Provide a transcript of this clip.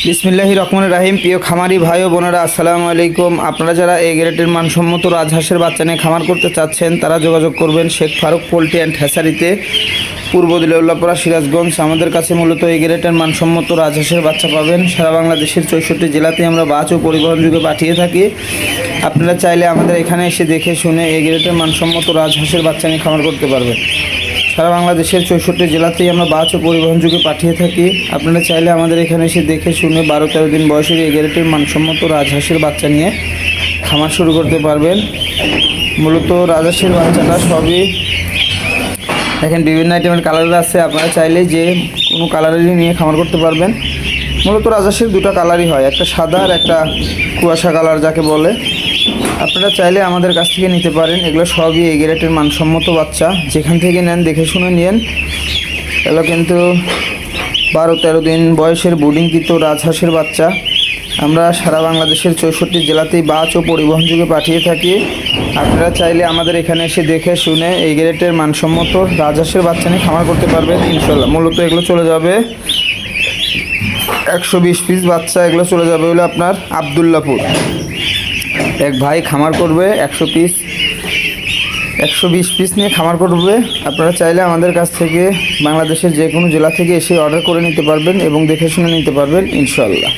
বিসমিল্লাহির রহমানির রহিম। প্রিয় খামারি ভাই ও বোনেরা, আসসালামু আলাইকুম। আপনারা যারা এই গ্রেডের মানসম্মত রাজহাঁসের বাচ্চা নিয়ে খামার করতে চাচ্ছেন তারা যোগাযোগ করবেন শেখ ফারুক পোল্ট্রি অ্যান্ড হ্যাচারিতে, পূর্ব দিলউল্লাহপুরা, সিরাজগঞ্জ। আমাদের কাছে মূলত এই গ্রেডের মানসম্মত রাজহাঁসের বাচ্চা পাবেন। সারা বাংলাদেশের 64 জেলাতে আমরা বাচ ও পরিবহন যুগে পাঠিয়ে থাকি। আপনারা চাইলে আমাদের এখানে এসে দেখে শুনে এই গ্রেডের মানসম্মত রাজহাঁসের বাচ্চা নিয়ে খামার করতে পারবেন। সারা বাংলাদেশের 64 জেলাতেই আমরা বাচ ও পরিবহন যুগে পাঠিয়ে থাকি। আপনারা চাইলে আমাদের এখানে এসে দেখে শুনে 12-13 দিন বয়সের এই গ্রেডের মানসম্মত রাজহাঁসের বাচ্চা নিয়ে খামার শুরু করতে পারবেন। মূলত রাজহাঁসের বাচ্চাটা সবই দেখেন বিভিন্ন আইটেমের কালার আছে। আপনারা চাইলে যে কোনো কালারেরই নিয়ে খামার করতে পারবেন। মূলত রাজহাঁসের দুটো কালারই হয়, একটা সাদা আর একটা কুয়াশা কালার যাকে বলে। আপনারা চাইলে আমাদের কাছ থেকে নিতে পারেন। এগুলো সবই এই গ্রেডের মানসম্মত বাচ্চা, যেখান থেকে নেন দেখে শুনে নিন। এগুলো কিন্তু 12-13 দিন বয়সের বোর্ডিংকৃত রাজহাঁসের বাচ্চা আমরা সারা বাংলাদেশের 64 জেলাতেই বাচ ও পরিবহন যুগে পাঠিয়ে থাকি। আপনারা চাইলে আমাদের এখানে এসে দেখে শুনে এই গ্রেডের মানসম্মত রাজহাঁসের বাচ্চা নিয়ে খামার করতে পারবেন ইনশাল্লাহ। মূলত এগুলো চলে যাবে 120 পিস বাচ্চা। এগুলো চলে যাবে হলো আপনার আবদুল্লাপুর। এক ভাই খামার করবে 120 পিস নিয়ে খামার করবে। আপনারা চাইলে আমাদের কাছ থেকে বাংলাদেশের যে কোনো জেলা থেকে এসে অর্ডার করে নিতে পারবেন এবং দেখে শুনে নিতে পারবেন ইনশাল্লাহ।